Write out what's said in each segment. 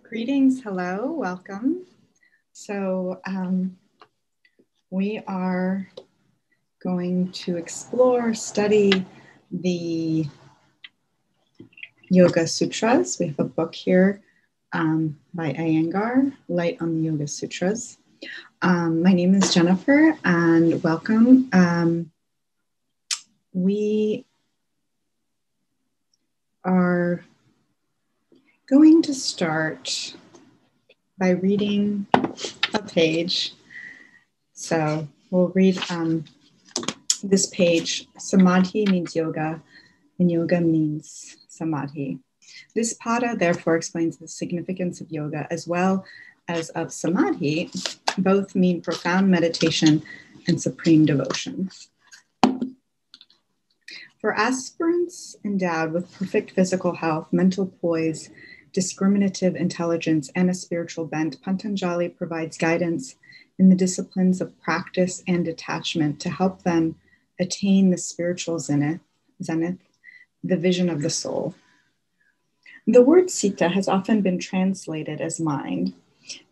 Greetings, hello, welcome. So we are going to explore, study the Yoga Sutras. We have a book here by Iyengar, Light on the Yoga Sutras. My name is Jennifer and welcome. We are going to start by reading a page. So we'll read this page. Samadhi means yoga, and yoga means samadhi. This pada therefore explains the significance of yoga as well as of samadhi. Both mean profound meditation and supreme devotion. For aspirants endowed with perfect physical health, mental poise, discriminative intelligence, and a spiritual bent, Patanjali provides guidance in the disciplines of practice and detachment to help them attain the spiritual zenith, the vision of the soul. The word citta has often been translated as mind.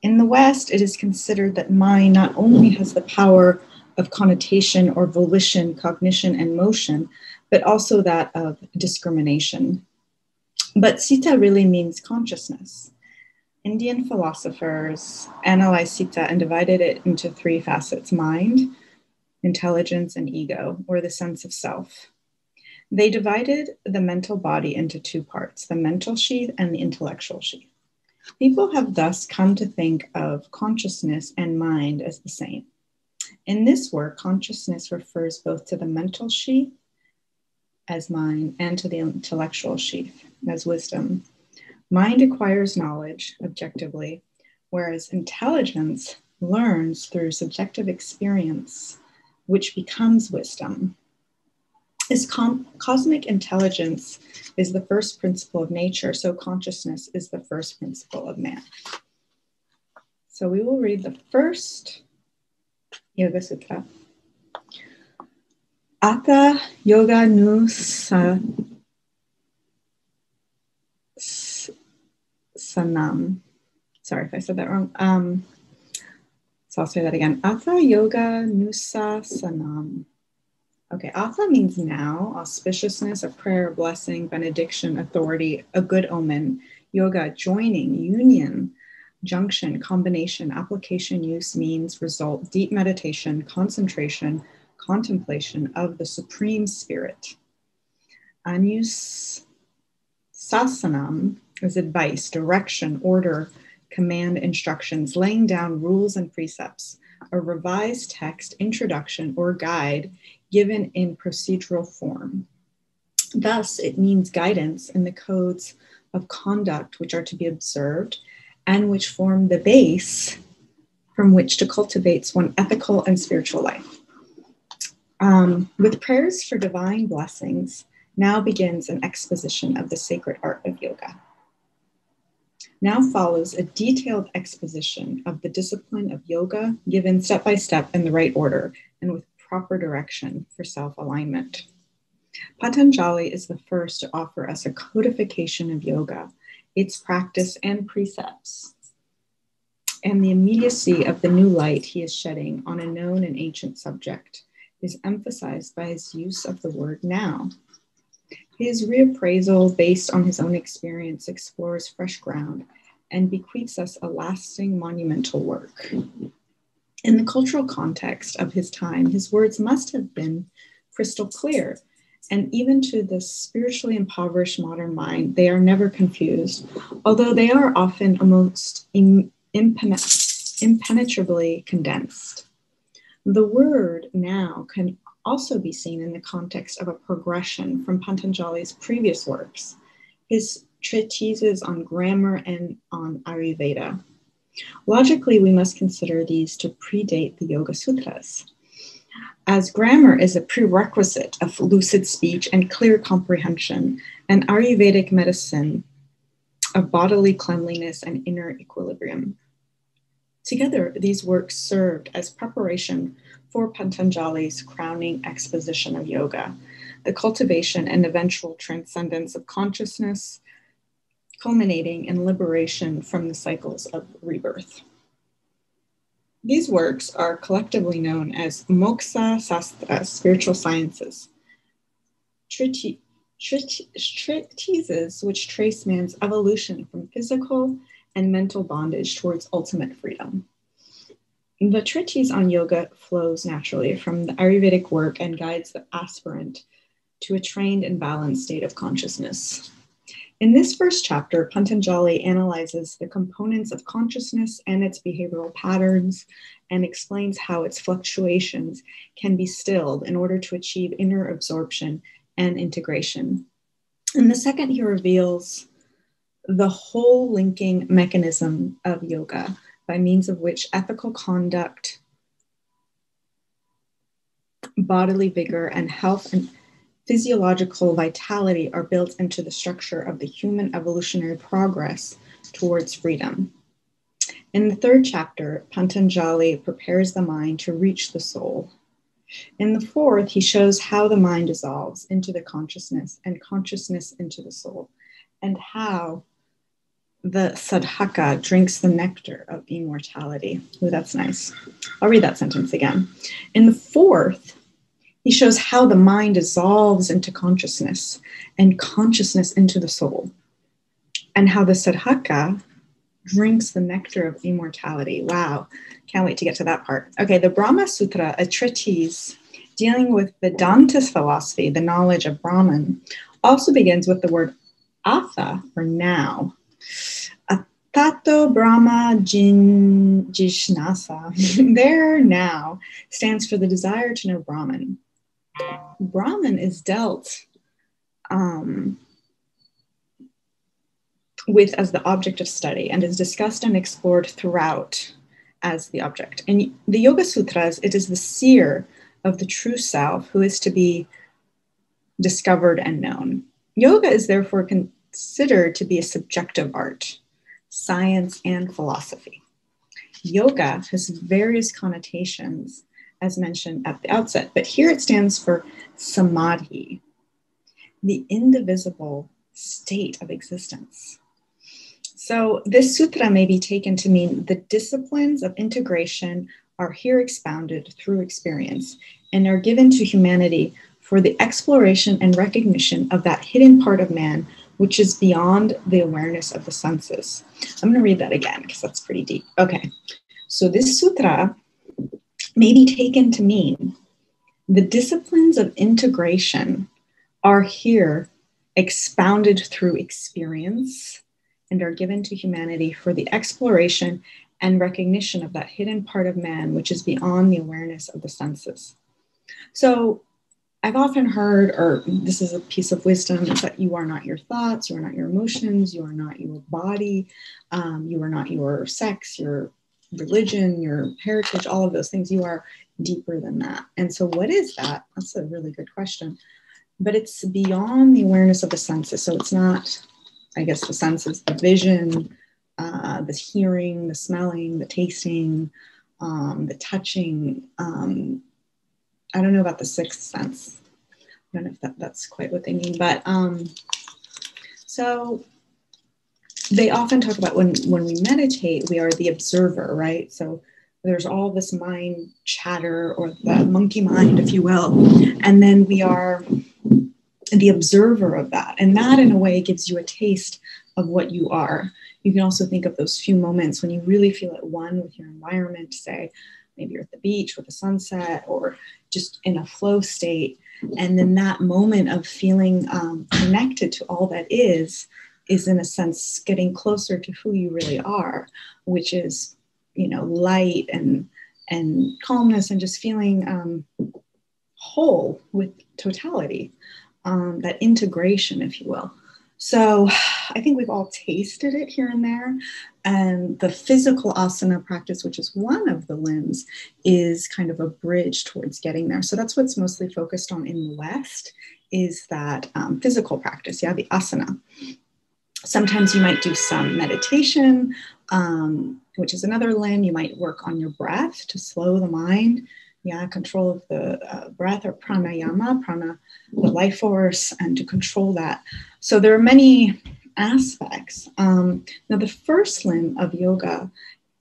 In the West, it is considered that mind not only has the power of connotation or volition, cognition, and motion, but also that of discrimination. But citta really means consciousness. Indian philosophers analyzed citta and divided it into three facets: mind, intelligence, and ego, or the sense of self. They divided the mental body into two parts, the mental sheath and the intellectual sheath. People have thus come to think of consciousness and mind as the same. In this work, consciousness refers both to the mental sheath as mind and to the intellectual sheath as wisdom. Mind acquires knowledge objectively, whereas intelligence learns through subjective experience, which becomes wisdom. As cosmic intelligence is the first principle of nature, so consciousness is the first principle of man. So we will read the first Yoga Sutra. Atha Yoga Nu Sanam. Sorry if I said that wrong. So I'll say that again. Atha Yoga Nusa Sanam. Okay, Atha means now, auspiciousness, a prayer, blessing, benediction, authority, a good omen. Yoga, joining, union, junction, combination, application, use, means, result, deep meditation, concentration, contemplation of the Supreme Spirit. Anus Sasanam is advice, direction, order, command, instructions, laying down rules and precepts, a revised text, introduction, or guide given in procedural form. Thus, it means guidance in the codes of conduct which are to be observed and which form the base from which to cultivate one's ethical and spiritual life. With prayers for divine blessings, now begins an exposition of the sacred art of yoga. Now follows a detailed exposition of the discipline of yoga, given step by step in the right order and with proper direction for self-alignment. Patanjali is the first to offer us a codification of yoga, its practice and precepts, and the immediacy of the new light he is shedding on a known and ancient subject is emphasized by his use of the word now. His reappraisal based on his own experience explores fresh ground and bequeaths us a lasting monumental work. In the cultural context of his time, his words must have been crystal clear, and even to the spiritually impoverished modern mind, they are never confused, although they are often almost impenetrably condensed. The word now can also be seen in the context of a progression from Patanjali's previous works, his treatises on grammar and on Ayurveda. Logically, we must consider these to predate the Yoga Sutras, as grammar is a prerequisite of lucid speech and clear comprehension, and Ayurvedic medicine of bodily cleanliness and inner equilibrium. Together, these works served as preparation for Patanjali's crowning exposition of yoga, the cultivation and eventual transcendence of consciousness, culminating in liberation from the cycles of rebirth. These works are collectively known as Moksha Sastra, spiritual sciences, treatises which trace man's evolution from physical and mental bondage towards ultimate freedom. The treatise on yoga flows naturally from the Ayurvedic work and guides the aspirant to a trained and balanced state of consciousness. In this first chapter, Patanjali analyzes the components of consciousness and its behavioral patterns and explains how its fluctuations can be stilled in order to achieve inner absorption and integration. In the second, he reveals the whole linking mechanism of yoga by means of which ethical conduct, bodily vigor, and health and physiological vitality are built into the structure of the human evolutionary progress towards freedom. In the third chapter, Patanjali prepares the mind to reach the soul. In the fourth, he shows how the mind dissolves into the consciousness and consciousness into the soul, and how the sadhaka drinks the nectar of immortality. Ooh, that's nice. I'll read that sentence again. In the fourth, he shows how the mind dissolves into consciousness and consciousness into the soul, and how the sadhaka drinks the nectar of immortality. Wow, can't wait to get to that part. Okay, the Brahma Sutra, a treatise dealing with Vedantist philosophy, the knowledge of Brahman, also begins with the word atha, or now. Tato Brahma Jishnasa, there now, stands for the desire to know Brahman. Brahman is dealt with as the object of study and is discussed and explored throughout as the object. In the Yoga Sutras, it is the seer of the true self who is to be discovered and known. Yoga is therefore considered to be a subjective art, science, and philosophy. Yoga has various connotations, as mentioned at the outset, but here it stands for samadhi, the indivisible state of existence. So this sutra may be taken to mean the disciplines of integration are here expounded through experience and are given to humanity for the exploration and recognition of that hidden part of man which is beyond the awareness of the senses. I'm going to read that again because that's pretty deep. Okay, so this sutra may be taken to mean the disciplines of integration are here expounded through experience and are given to humanity for the exploration and recognition of that hidden part of man, which is beyond the awareness of the senses. So I've often heard, or this is a piece of wisdom, is that you are not your thoughts, you are not your emotions, you are not your body, you are not your sex, your religion, your heritage, all of those things. You are deeper than that. And so what is that? That's a really good question. But it's beyond the awareness of the senses. So it's not, I guess, the senses, the vision, the hearing, the smelling, the tasting, the touching. I don't know about the sixth sense. I don't know if that's quite what they mean, but so they often talk about when we meditate, we are the observer, right? So there's all this mind chatter, or the monkey mind, if you will, and then we are the observer of that. And that in a way gives you a taste of what you are. You can also think of those few moments when you really feel at one with your environment, say, maybe you're at the beach with the sunset or just in a flow state. And then that moment of feeling connected to all that is in a sense getting closer to who you really are, which is, you know, light and calmness and just feeling whole with totality, that integration, if you will. So I think we've all tasted it here and there. And the physical asana practice, which is one of the limbs, is kind of a bridge towards getting there. So that's what's mostly focused on in the West, is that physical practice, the asana. Sometimes you might do some meditation, which is another limb. You might work on your breath to slow the mind. Control of the breath, or pranayama, the life force, and to control that. So there are many aspects. Now, the first limb of yoga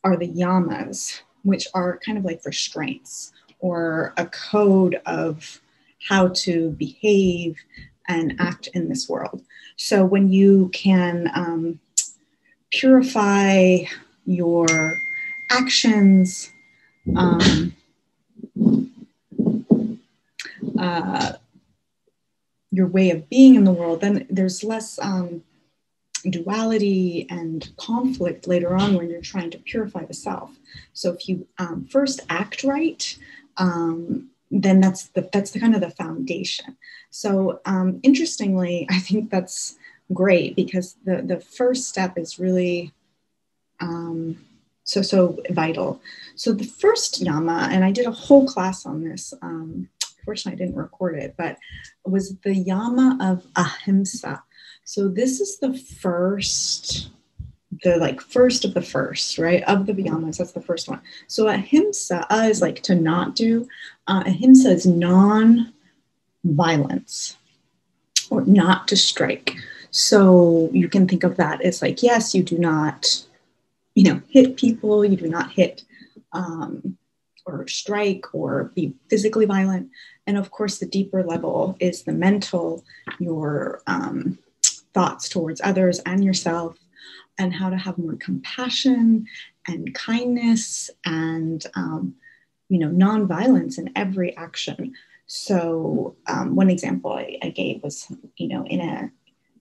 are the yamas, which are kind of like restraints or a code of how to behave and act in this world. So when you can purify your actions, your way of being in the world, then there's less duality and conflict later on when you're trying to purify the self. So if you first act right, then that's the kind of the foundation. So interestingly, I think that's great because the first step is really so vital. So the first yama, and I did a whole class on this. Unfortunately, I didn't record it, but it was the Yama of Ahimsa. So this is the first of the first, right? Of the yamas, that's the first one. So ahimsa is like to not do. Ahimsa is non-violence or not to strike. So you can think of that as like, yes, you do not, hit people, you do not hit or strike or be physically violent. And of course, the deeper level is the mental, your thoughts towards others and yourself, and how to have more compassion and kindness and, nonviolence in every action. So one example I gave was, in a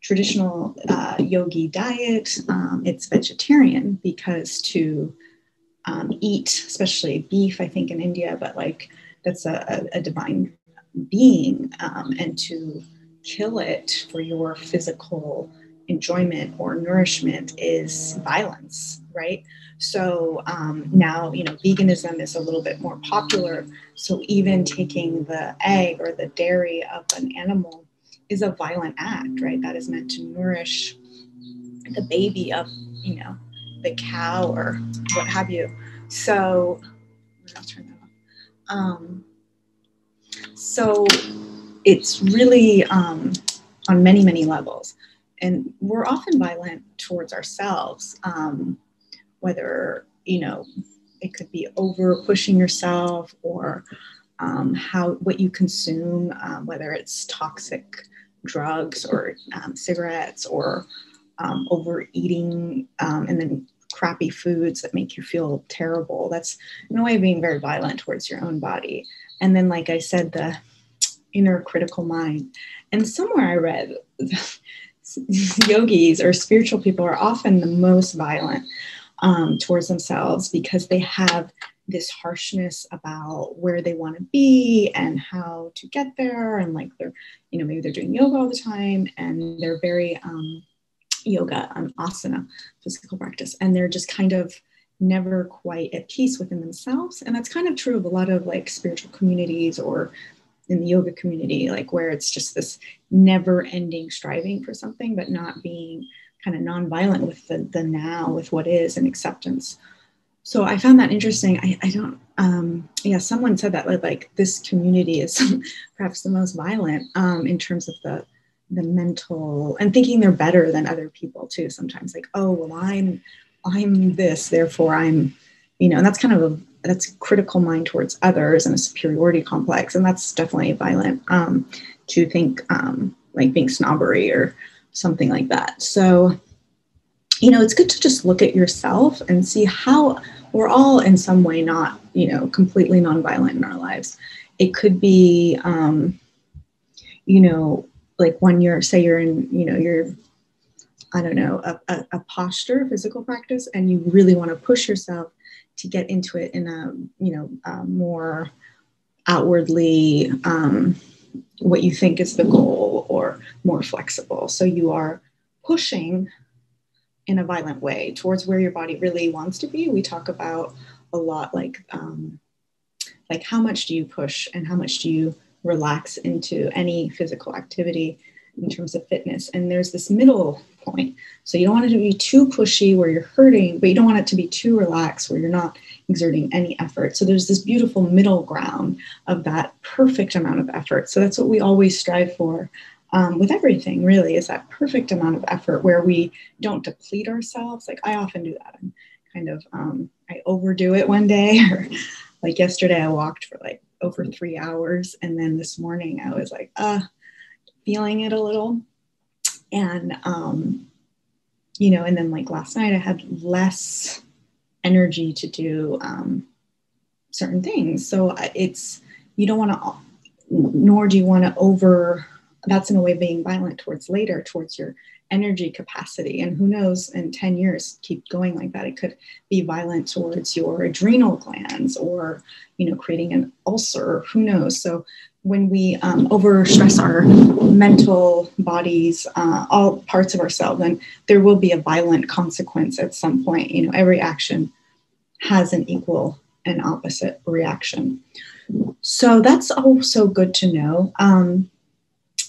traditional yogi diet, it's vegetarian because to eat, especially beef, I think in India, but like that's a divine being, and to kill it for your physical enjoyment or nourishment is violence, right? So now, veganism is a little bit more popular. So even taking the egg or the dairy of an animal is a violent act, right? That is meant to nourish the baby of, the cow or what have you. So I'll turn that off. So it's really on many, many levels. And we're often violent towards ourselves, whether, it could be over pushing yourself or what you consume, whether it's toxic drugs or cigarettes or overeating, and then crappy foods that make you feel terrible. That's in a way of being very violent towards your own body. And then, like I said, the inner critical mind. And somewhere I read yogis or spiritual people are often the most violent towards themselves because they have this harshness about where they want to be and how to get there. And like they're, maybe they're doing yoga all the time and they're very yoga, asana, physical practice. And they're just kind of never quite at peace within themselves. And that's kind of true of a lot of like spiritual communities or in the yoga community, like where it's just this never ending striving for something, but not being kind of nonviolent with the now, with what is and acceptance. So I found that interesting. I don't, someone said that like this community is perhaps the most violent in terms of the mental and thinking they're better than other people too. Sometimes like, oh, well, I'm this, therefore I'm, and that's kind of that's critical mind towards others and a superiority complex. And that's definitely violent to think like being snobbery or something like that. So, it's good to just look at yourself and see how we're all in some way not, completely nonviolent in our lives. It could be, like when you're in, you're, I don't know, a posture, physical practice, and you really want to push yourself to get into it in a, more outwardly, what you think is the goal or more flexible. So you are pushing in a violent way towards where your body really wants to be. We talk about a lot, like how much do you push and how much do you relax into any physical activity in terms of fitness. And there's this middle point. So you don't want it to be too pushy where you're hurting, but you don't want it to be too relaxed where you're not exerting any effort. So there's this beautiful middle ground of that perfect amount of effort. So that's what we always strive for with everything really is that perfect amount of effort where we don't deplete ourselves. Like I often do that. I'm kind of, I overdo it one day, or like yesterday I walked for like over 3 hours. And then this morning I was like, feeling it a little. And, you know, and then like last night I had less energy to do certain things. So it's, you don't want to, nor do you want to that's in a way being violent towards your energy capacity. And who knows, in 10 years, keep going like that, it could be violent towards your adrenal glands, or, you know, creating an ulcer, who knows. So when we overstress our mental bodies, all parts of ourselves, then there will be a violent consequence at some point. You know, every action has an equal and opposite reaction. So that's also good to know.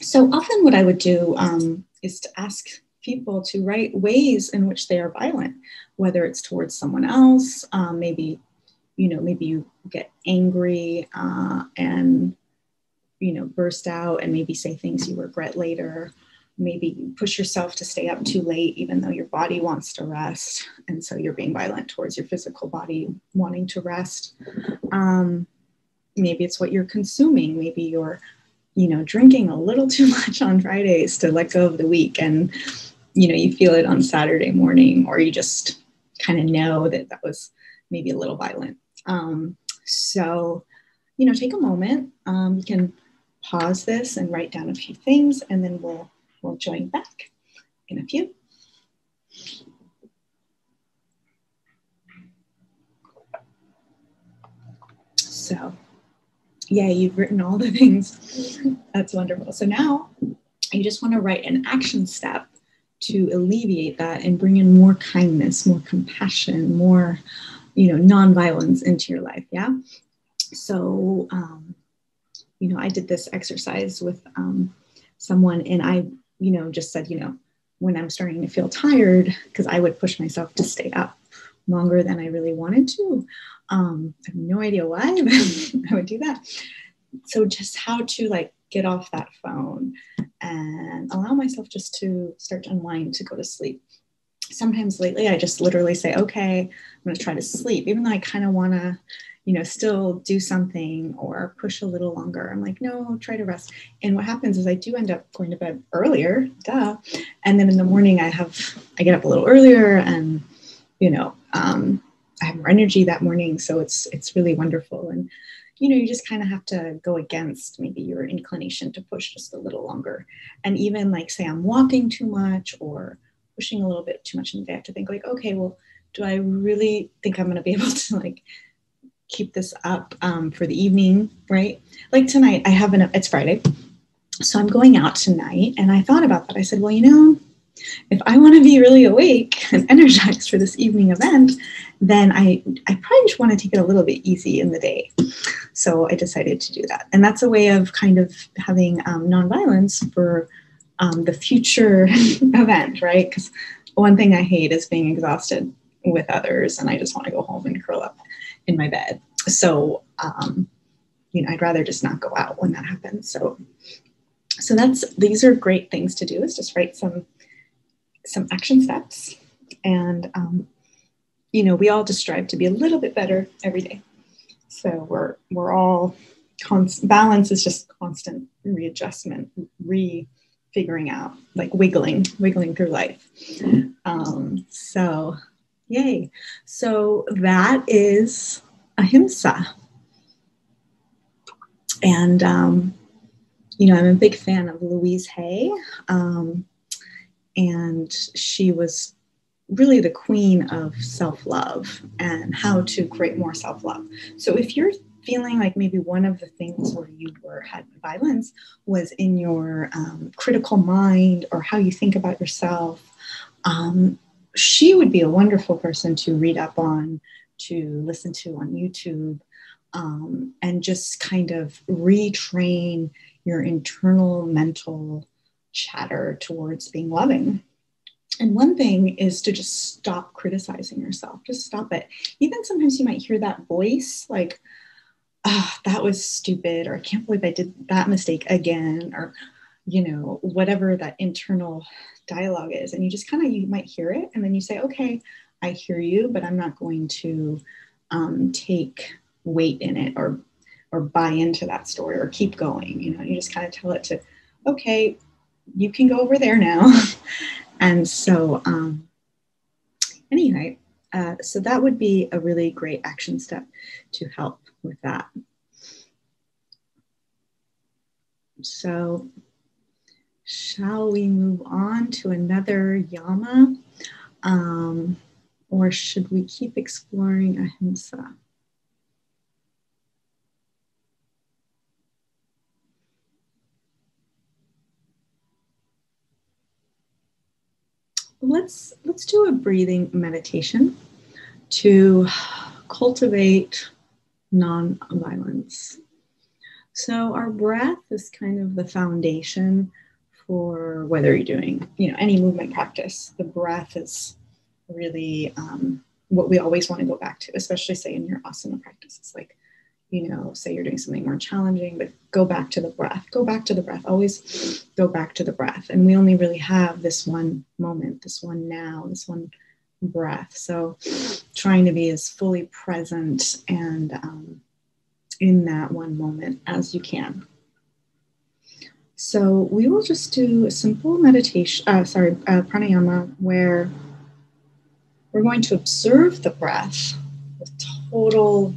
So often what I would do is to ask people to write ways in which they are violent, whether it's towards someone else, maybe you get angry and, you know, burst out and maybe say things you regret later. Maybe you push yourself to stay up too late, even though your body wants to rest. And so you're being violent towards your physical body wanting to rest. Maybe it's what you're consuming. Maybe you're, you know, drinking a little too much on Fridays to let go of the week. And, you know, you feel it on Saturday morning, or you just kind of know that was maybe a little violent. So, you know, take a moment. You can pause this and write down a few things, and then we'll join back in a few. So, yeah, you've written all the things. That's wonderful. So now you just want to write an action step to alleviate that and bring in more kindness, more compassion, more, you know, nonviolence into your life. Yeah. So, you know, I did this exercise with someone, and I, you know, just said, you know, when I'm starting to feel tired, because I would push myself to stay up longer than I really wanted to. I have no idea why, but I would do that. So just how to like get off that phone and allow myself just to start to unwind, to go to sleep. Sometimes lately I just literally say, okay, I'm going to try to sleep, even though I kind of want to, you know, still do something or push a little longer. I'm like, no, try to rest. And what happens is I do end up going to bed earlier, duh. And then in the morning I get up a little earlier, and, you know, I have more energy that morning. So it's really wonderful. And, you know, you just kind of have to go against maybe your inclination to push just a little longer. And even like, say I'm walking too much or pushing a little bit too much in the day, I have to think like, okay, well, do I really think I'm going to be able to like keep this up for the evening, right? Like tonight it's Friday. So I'm going out tonight, and I thought about that. I said, well, you know, if I want to be really awake and energized for this evening event, then I probably just want to take it a little bit easy in the day. So I decided to do that. And that's a way of kind of having nonviolence for the future event, right? Because one thing I hate is being exhausted with others, and I just want to go home and curl up in my bed. So, you know, I'd rather just not go out when that happens. So these are great things to do, is just write some action steps. And, you know, we all just strive to be a little bit better every day. So we're all balance is just constant readjustment, figuring out, like wiggling through life. So yay. So that is Ahimsa. And, you know, I'm a big fan of Louise Hay. And she was really the queen of self-love and how to create more self-love. So if you're feeling like maybe one of the things where you had violence was in your critical mind or how you think about yourself, she would be a wonderful person to read up on, to listen to on YouTube, and just kind of retrain your internal mental chatter towards being loving. And one thing is to just stop criticizing yourself. Just stop it. Even sometimes you might hear that voice like, oh, that was stupid, or I can't believe I did that mistake again, or, whatever that internal dialogue is. And you just you might hear it, and then you say, okay, I hear you, but I'm not going to take weight in it or buy into that story or keep going. You just kind of tell it to, okay, you can go over there now. And so anyway, so that would be a really great action step to help with that. So shall we move on to another yama? Or should we keep exploring ahimsa? Let's do a breathing meditation to cultivate non-violence. So our breath is kind of the foundation for whether you're doing, any movement practice. The breath is really what we always want to go back to, especially say in your asana practice. It's like, say you're doing something more challenging, but go back to the breath, always go back to the breath. And we only really have this one moment, this one now, this one breath. So trying to be as fully present and in that one moment as you can. So we will just do a simple meditation, pranayama, where we're going to observe the breath with total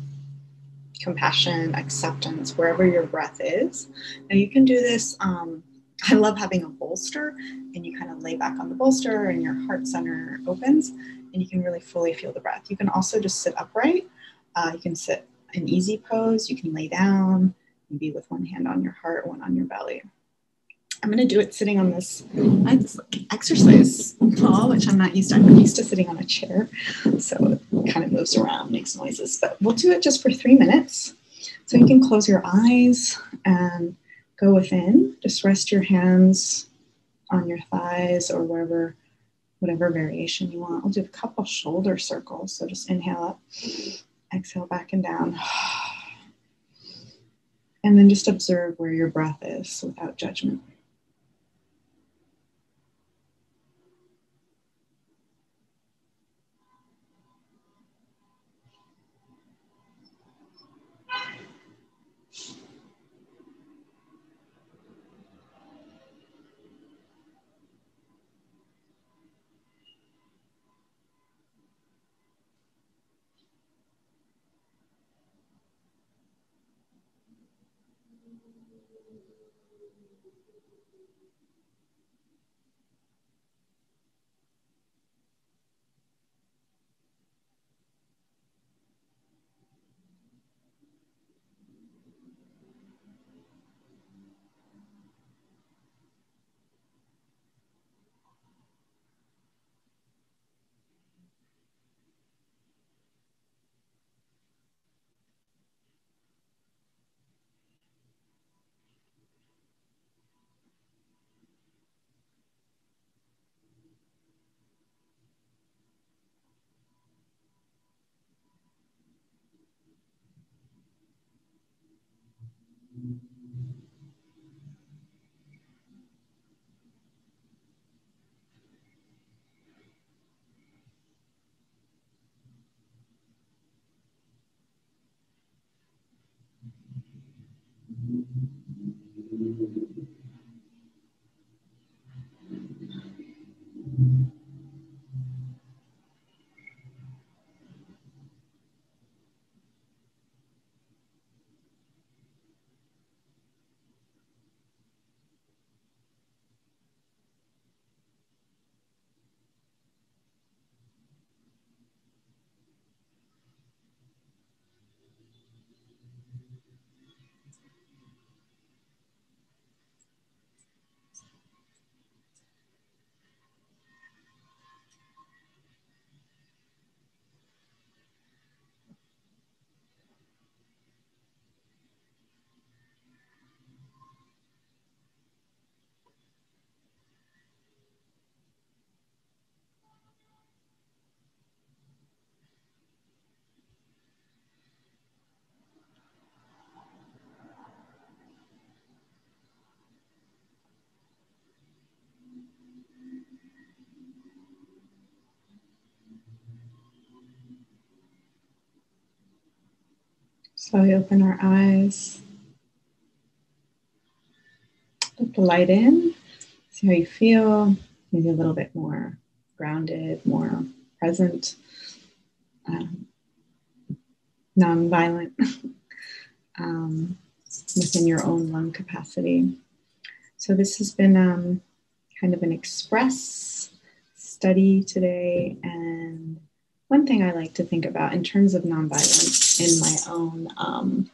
compassion, acceptance, wherever your breath is. Now you can do this. I love having a bolster, and you kind of lay back on the bolster and your heart center opens, and you can really fully feel the breath. You can also just sit upright. You can sit in easy pose. You can lay down, maybe with one hand on your heart, one on your belly. I'm going to do it sitting on this exercise ball, which I'm not used to. I'm used to sitting on a chair, so it kind of moves around, makes noises. But we'll do it just for 3 minutes. So you can close your eyes and go within. Just rest your hands on your thighs or wherever, whatever variation you want. We'll do a couple shoulder circles. So just inhale up, exhale back and down. And then just observe where your breath is without judgment. Slowly open our eyes. Let the light in. See how you feel. Maybe a little bit more grounded, more present, non-violent within your own lung capacity. So this has been kind of an express study today. And one thing I like to think about in terms of nonviolence in my own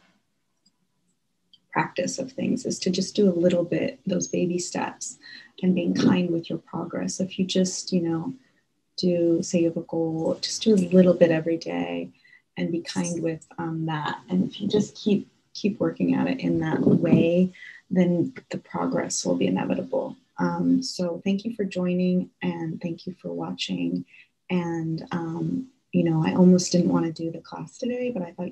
practice of things is to just do a little bit, those baby steps, and being kind with your progress. If you just, do, say you have a goal, just do a little bit every day and be kind with that. And if you just keep working at it in that way, then the progress will be inevitable. So thank you for joining and thank you for watching. And, I almost didn't want to do the class today, but I thought,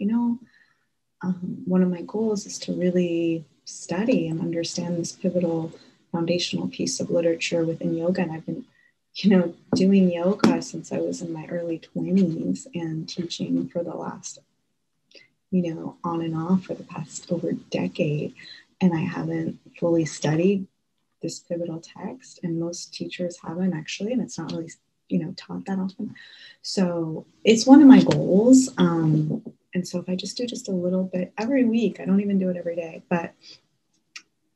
one of my goals is to really study and understand this pivotal foundational piece of literature within yoga. And I've been, doing yoga since I was in my early 20s and teaching for the last, on and off for the past over a decade. And I haven't fully studied this pivotal text, and most teachers haven't actually, and it's not really, taught that often. So it's one of my goals. And so if I just do just a little bit every week, I don't even do it every day, but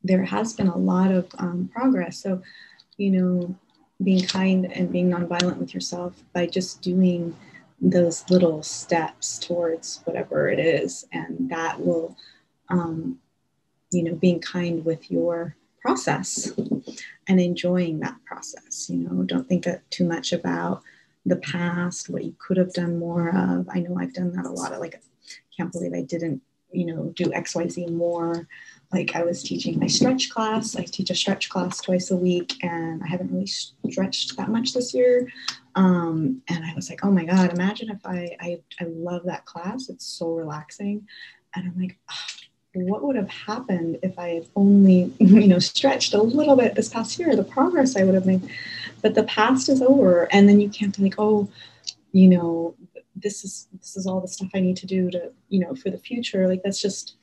there has been a lot of progress. So, being kind and being nonviolent with yourself by just doing those little steps towards whatever it is. And that will, being kind with your process and enjoying that process. Don't think too much about the past, what you could have done more of. I know I've done that a lot. I can't believe I didn't, do XYZ more. Like I was teaching my stretch class. I teach a stretch class twice a week, and I haven't really stretched that much this year. And I was like, oh my God, imagine if I love that class. It's so relaxing. And I'm like, what would have happened if I had only, stretched a little bit this past year, the progress I would have made. But the past is over. And then you can't think, oh, this is all the stuff I need to do to, for the future. Like that's just,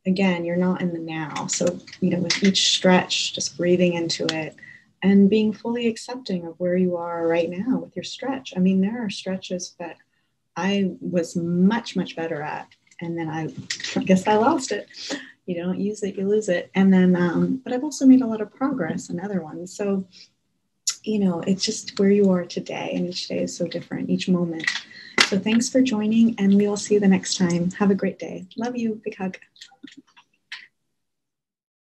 again, you're not in the now. So, with each stretch, just breathing into it and being fully accepting of where you are right now with your stretch. I mean, there are stretches that I was much, much better at. And then I guess I lost it. You don't use it, you lose it. And then, but I've also made a lot of progress in other ones. So, it's just where you are today. And each day is so different, each moment. So thanks for joining, and we will see you the next time. Have a great day. Love you. Big hug.